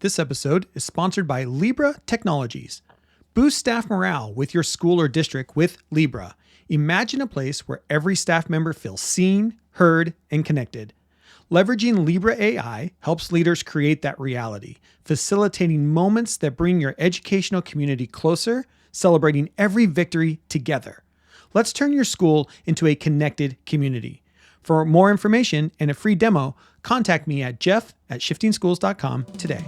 This episode is sponsored by Lebra Technologies. Boost staff morale with your school or district with Lebra. Imagine a place where every staff member feels seen, heard, and connected. Leveraging Lebra AI helps leaders create that reality, facilitating moments that bring your educational community closer, celebrating every victory together. Let's turn your school into a connected community. For more information and a free demo, contact me at jeff@shiftingschools.com today.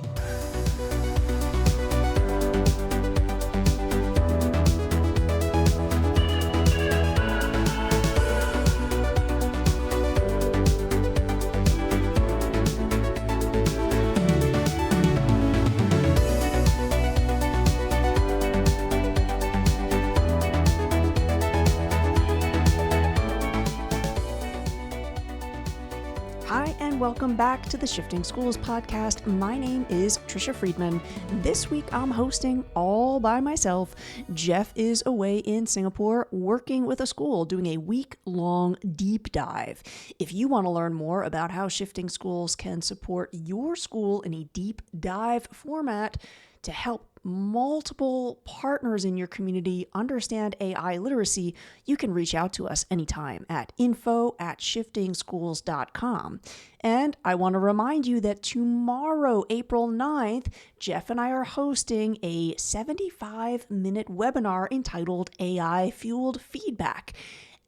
Welcome back to the Shifting Schools podcast. My name is Tricia Friedman. This week I'm hosting all by myself. Jeff is away in Singapore working with a school doing a week-long deep dive. If you want to learn more about how Shifting Schools can support your school in a deep dive format to help multiple partners in your community understand AI literacy, you can reach out to us anytime at info@shiftingschools.com. And I want to remind you that tomorrow, April 9th, Jeff and I are hosting a 75-minute webinar entitled AI-Fueled Feedback.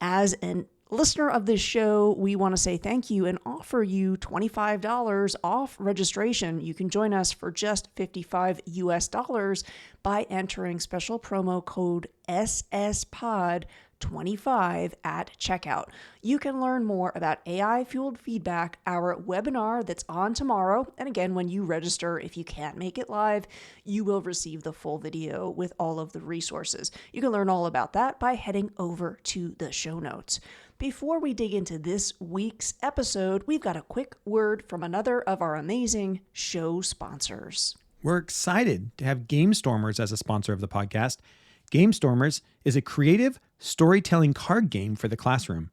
As an listener of this show, we want to say thank you and offer you $25 off registration. You can join us for just $55 by entering special promo code SSPOD25 at checkout. You can learn more about AI-Fueled Feedback, our webinar that's on tomorrow. And again, when you register, if you can't make it live, you will receive the full video with all of the resources. You can learn all about that by heading over to the show notes. Before we dig into this week's episode, we've got a quick word from another of our amazing show sponsors. We're excited to have Gamestormers as a sponsor of the podcast. Gamestormers is a creative storytelling card game for the classroom.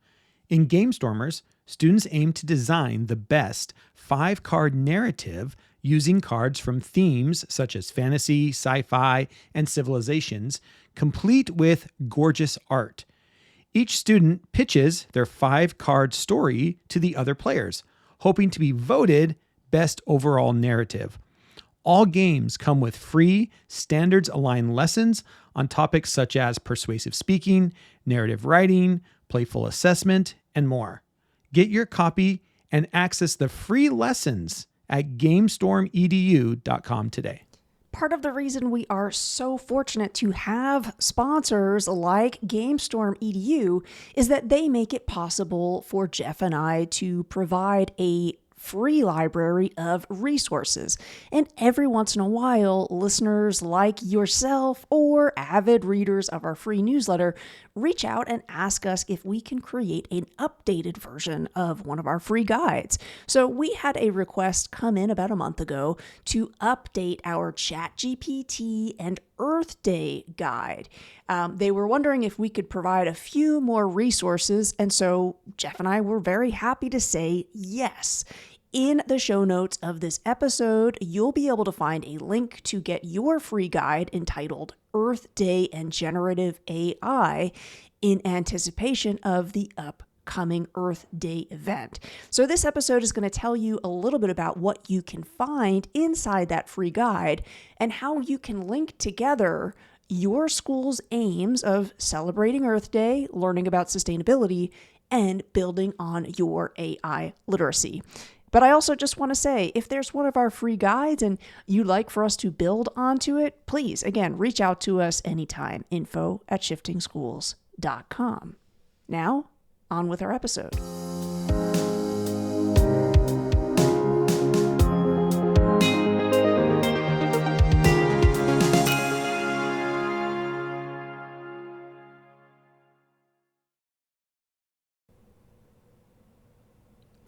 In Gamestormers, students aim to design the best 5-card narrative using cards from themes such as fantasy, sci-fi, and civilizations, complete with gorgeous art. Each student pitches their 5-card story to the other players, hoping to be voted best overall narrative. All games come with free, standards-aligned lessons on topics such as persuasive speaking, narrative writing, playful assessment, and more. Get your copy and access the free lessons at Gamestorm EDU.com today. Part of the reason we are so fortunate to have sponsors like Gamestorm EDU is that they make it possible for Jeff and I to provide a free library of resources. And every once in a while, listeners like yourself or avid readers of our free newsletter reach out and ask us if we can create an updated version of one of our free guides. So we had a request come in about a month ago to update our ChatGPT and Earth Day guide. They were wondering if we could provide a few more resources, and so Jeff and I were very happy to say yes. In the show notes of this episode, you'll be able to find a link to get your free guide entitled Earth Day and Generative AI in anticipation of the upcoming Earth Day event. So this episode is going to tell you a little bit about what you can find inside that free guide and how you can link together your school's aims of celebrating Earth Day, learning about sustainability, and building on your AI literacy. But I also just want to say, if there's one of our free guides and you'd like for us to build onto it, please, again, reach out to us anytime. info@shiftingschools.com. Now, on with our episode.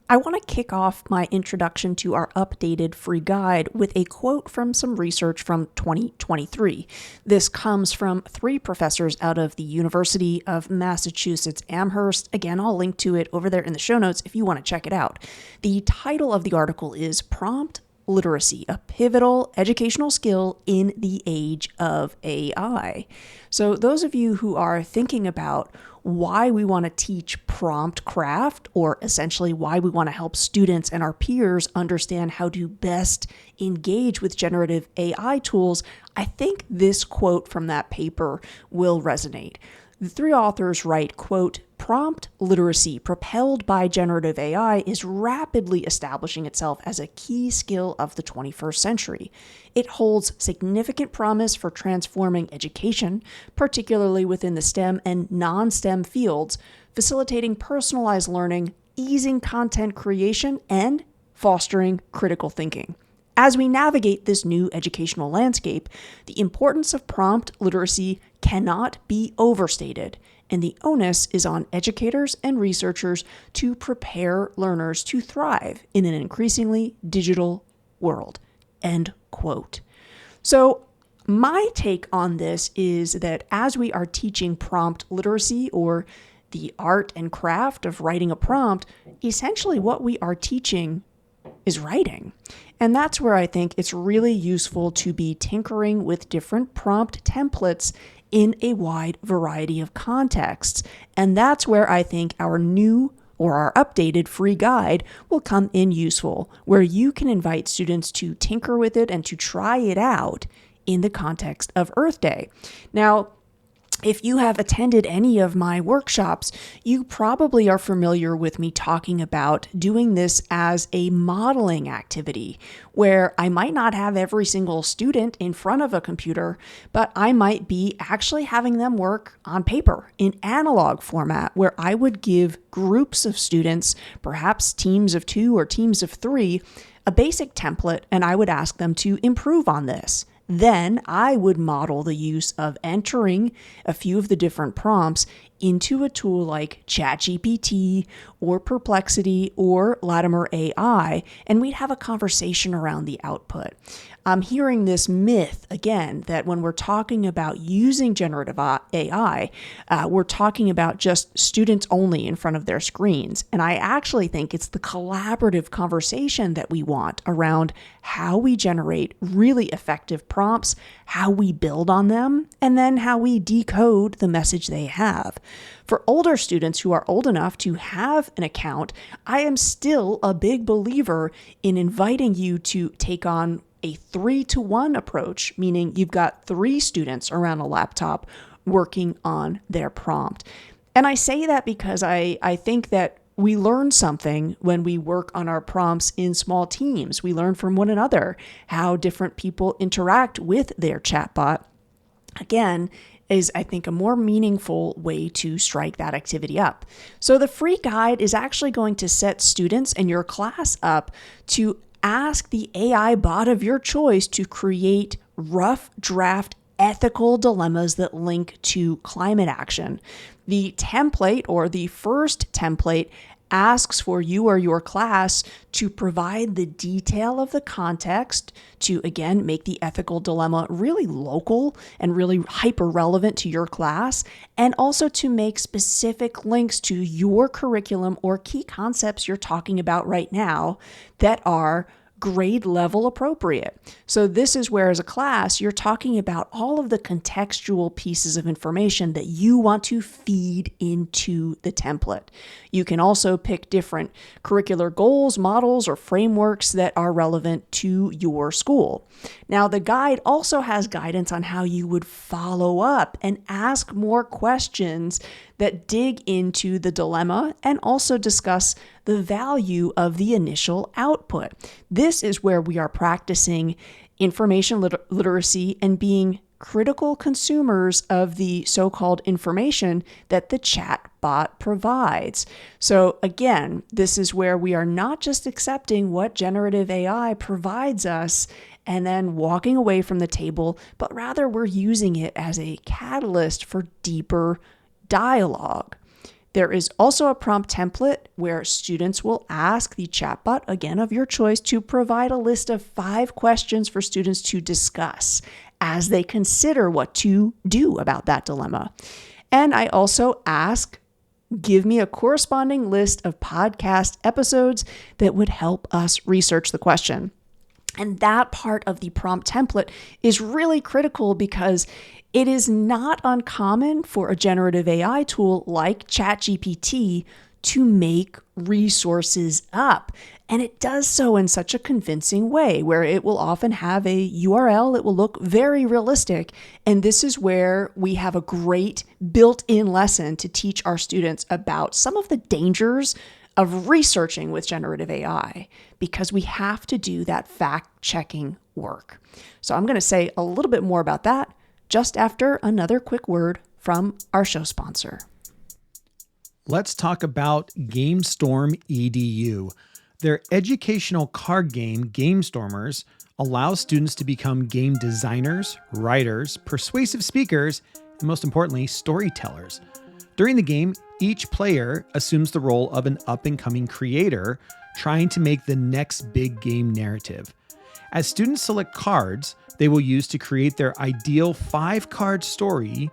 I want to kick off my introduction to our updated free guide with a quote from some research from 2023. This comes from 3 professors out of the University of Massachusetts Amherst. Again, I'll link to it over there in the show notes if you want to check it out. The title of the article is Prompt literacy, a pivotal educational skill in the age of AI. So those of you who are thinking about why we want to teach prompt craft, or essentially why we want to help students and our peers understand how to best engage with generative AI tools, I think this quote from that paper will resonate. The three authors write, quote, "Prompt literacy propelled by generative AI is rapidly establishing itself as a key skill of the 21st century. It holds significant promise for transforming education, particularly within the STEM and non-STEM fields, facilitating personalized learning, easing content creation, and fostering critical thinking. As we navigate this new educational landscape, the importance of prompt literacy cannot be overstated, and the onus is on educators and researchers to prepare learners to thrive in an increasingly digital world." End quote. So my take on this is that as we are teaching prompt literacy, or the art and craft of writing a prompt, essentially what we are teaching is writing. And that's where I think it's really useful to be tinkering with different prompt templates in a wide variety of contexts. And that's where I think our new or our updated free guide will come in useful, where you can invite students to tinker with it and to try it out in the context of Earth Day. Now, if you have attended any of my workshops, you probably are familiar with me talking about doing this as a modeling activity, where I might not have every single student in front of a computer, but I might be actually having them work on paper in analog format, where I would give groups of students, perhaps teams of 2 or teams of 3, a basic template, and I would ask them to improve on this. Then I would model the use of entering a few of the different prompts into a tool like ChatGPT or Perplexity or Latimer AI, and we'd have a conversation around the output. I'm hearing this myth again that when we're talking about using generative AI, we're talking about just students only in front of their screens. And I actually think it's the collaborative conversation that we want around how we generate really effective prompts, how we build on them, and then how we decode the message they have. For older students who are old enough to have an account, I am still a big believer in inviting you to take on a 3-to-1 approach, meaning you've got 3 students around a laptop working on their prompt. And I say that because I think that we learn something when we work on our prompts in small teams. We learn from one another how different people interact with their chatbot. Again, is I think a more meaningful way to strike that activity up. So the free guide is actually going to set students and your class up to ask the AI bot of your choice to create rough draft ethical dilemmas that link to climate action. The template, or the first template, asks for you or your class to provide the detail of the context to, again, make the ethical dilemma really local and really hyper relevant to your class, and also to make specific links to your curriculum or key concepts you're talking about right now that are grade level appropriate. So this is where, as a class, you're talking about all of the contextual pieces of information that you want to feed into the template. You can also pick different curricular goals, models, or frameworks that are relevant to your school. Now, the guide also has guidance on how you would follow up and ask more questions that dig into the dilemma and also discuss the value of the initial output. This is where we are practicing information literacy and being critical consumers of the so-called information that the chatbot provides. So again, this is where we are not just accepting what generative AI provides us and then walking away from the table, but rather we're using it as a catalyst for deeper dialogue. There is also a prompt template where students will ask the chatbot, again of your choice, to provide a list of 5 questions for students to discuss as they consider what to do about that dilemma. And I also ask, give me a corresponding list of podcast episodes that would help us research the question. And that part of the prompt template is really critical because it is not uncommon for a generative AI tool like ChatGPT to make resources up. And it does so in such a convincing way where it will often have a URL. It will look very realistic. And this is where we have a great built-in lesson to teach our students about some of the dangers of researching with generative AI, because we have to do that fact-checking work. So I'm going to say a little bit more about that just after another quick word from our show sponsor. Let's talk about Gamestorm EDU. Their educational card game, Gamestormers, allows students to become game designers, writers, persuasive speakers, and most importantly, storytellers. During the game, each player assumes the role of an up-and-coming creator trying to make the next big game narrative. As students select cards they will use to create their ideal 5-card story,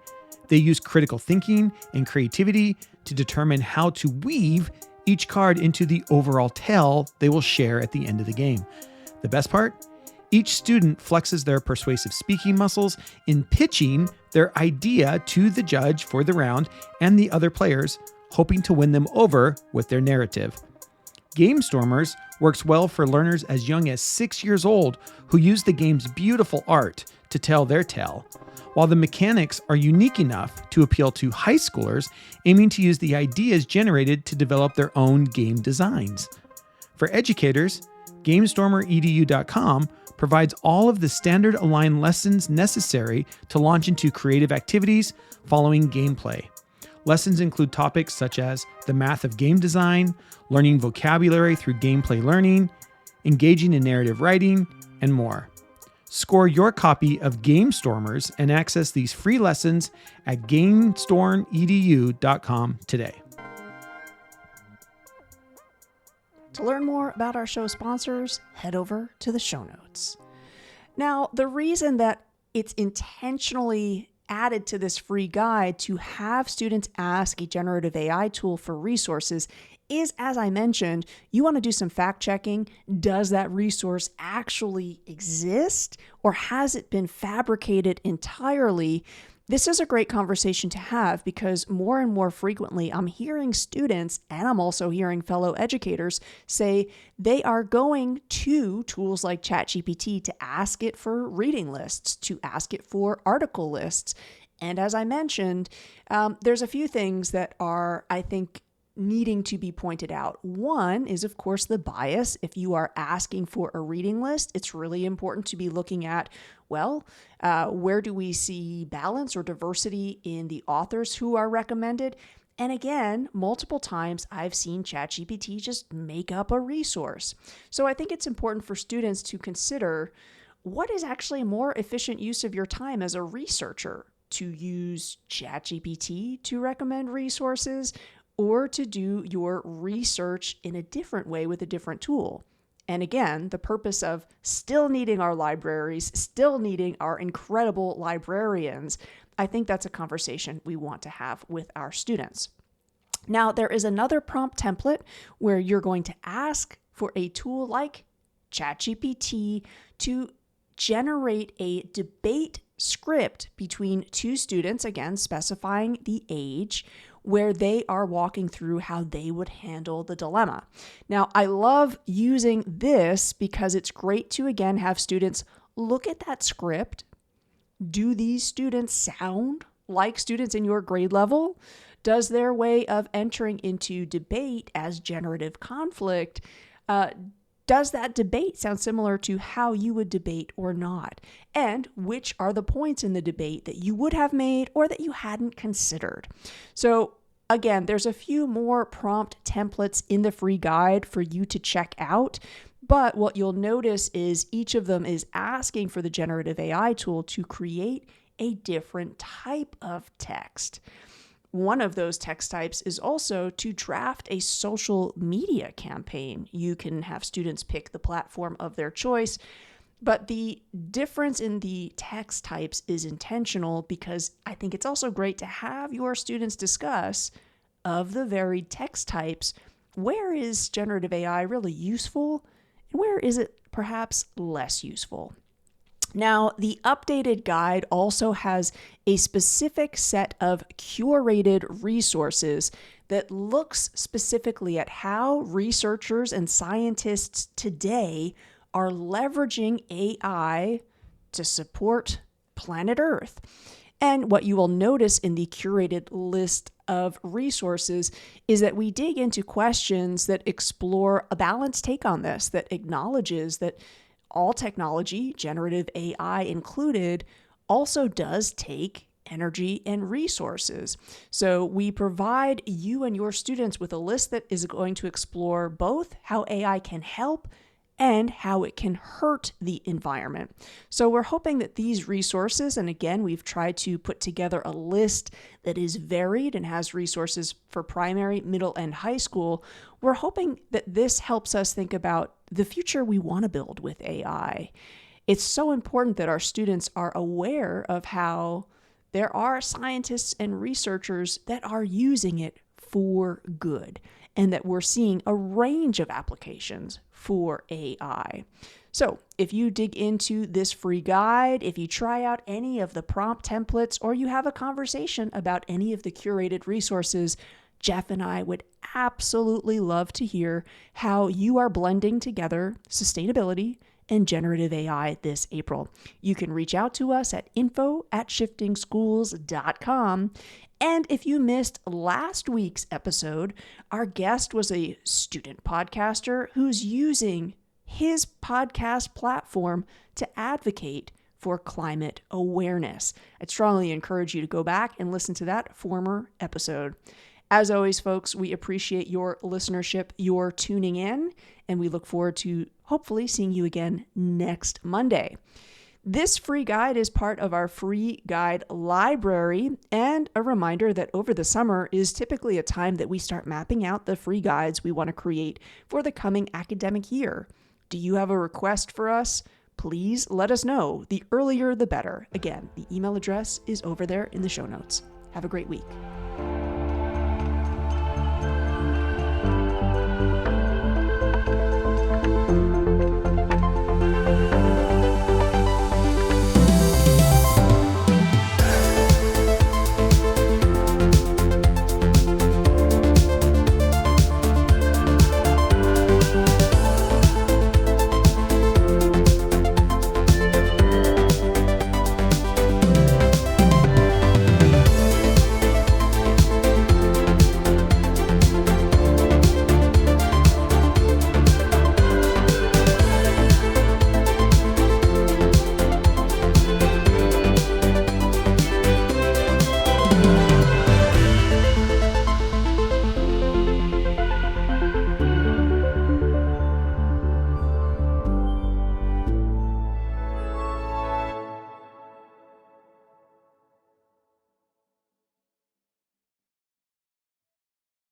they use critical thinking and creativity to determine how to weave each card into the overall tale they will share at the end of the game. The best part? Each student flexes their persuasive speaking muscles in pitching their idea to the judge for the round and the other players, hoping to win them over with their narrative. Gamestormers works well for learners as young as 6 years old who use the game's beautiful art to tell their tale, while the mechanics are unique enough to appeal to high schoolers aiming to use the ideas generated to develop their own game designs. For educators, GamestormerEDU.com provides all of the standard aligned lessons necessary to launch into creative activities following gameplay. Lessons include topics such as the math of game design, learning vocabulary through gameplay learning, engaging in narrative writing, and more. Score your copy of Gamestormers and access these free lessons at GamestormEDU.com today. To learn more about our show sponsors, head over to the show notes. Now, the reason that it's intentionally added to this free guide to have students ask a generative AI tool for resources is, as I mentioned, you want to do some fact checking. Does that resource actually exist, or has it been fabricated entirely? This is a great conversation to have because more and more frequently I'm hearing students, and I'm also hearing fellow educators, say they are going to tools like ChatGPT to ask it for reading lists, to ask it for article lists. And as I mentioned, there's a few things that are, I think, needing to be pointed out. One is, of course, the bias. If you are asking for a reading list, it's really important to be looking at, where do we see balance or diversity in the authors who are recommended? And again, multiple times I've seen ChatGPT just make up a resource. So I think it's important for students to consider what is actually a more efficient use of your time as a researcher, to use ChatGPT to recommend resources, or to do your research in a different way with a different tool. And again, the purpose of still needing our libraries, still needing our incredible librarians, I think that's a conversation we want to have with our students. Now, there is another prompt template where you're going to ask for a tool like ChatGPT to generate a debate script between two students, again, specifying the age, where they are walking through how they would handle the dilemma. Now, I love using this because it's great to, again, have students look at that script. Do these students sound like students in your grade level? Does their way of entering into debate as generative conflict, does that debate sound similar to how you would debate or not? And which are the points in the debate that you would have made or that you hadn't considered? So again, there's a few more prompt templates in the free guide for you to check out. But what you'll notice is each of them is asking for the generative AI tool to create a different type of text. One of those text types is also to draft a social media campaign. You can have students pick the platform of their choice, but the difference in the text types is intentional because I think it's also great to have your students discuss, of the varied text types, where is generative AI really useful and where is it perhaps less useful. Now, the updated guide also has a specific set of curated resources that looks specifically at how researchers and scientists today are leveraging AI to support planet Earth. And what you will notice in the curated list of resources is that we dig into questions that explore a balanced take on this, that acknowledges that all technology, generative AI included, also does take energy and resources. So we provide you and your students with a list that is going to explore both how AI can help and how it can hurt the environment. So we're hoping that these resources, and again, we've tried to put together a list that is varied and has resources for primary, middle, and high school. We're hoping that this helps us think about the future we want to build with AI. It's so important that our students are aware of how there are scientists and researchers that are using it for good, and that we're seeing a range of applications for AI. So if you dig into this free guide, if you try out any of the prompt templates, or you have a conversation about any of the curated resources, Jeff and I would absolutely love to hear how you are blending together sustainability and generative AI this April. You can reach out to us at info@shiftingschools.com. And if you missed last week's episode, our guest was a student podcaster who's using his podcast platform to advocate for climate awareness. I'd strongly encourage you to go back and listen to that former episode. As always, folks, we appreciate your listenership, your tuning in, and we look forward to hopefully seeing you again next Monday. This free guide is part of our free guide library, and a reminder that over the summer is typically a time that we start mapping out the free guides we want to create for the coming academic year. Do you have a request for us? Please let us know. The earlier, the better. Again, the email address is over there in the show notes. Have a great week.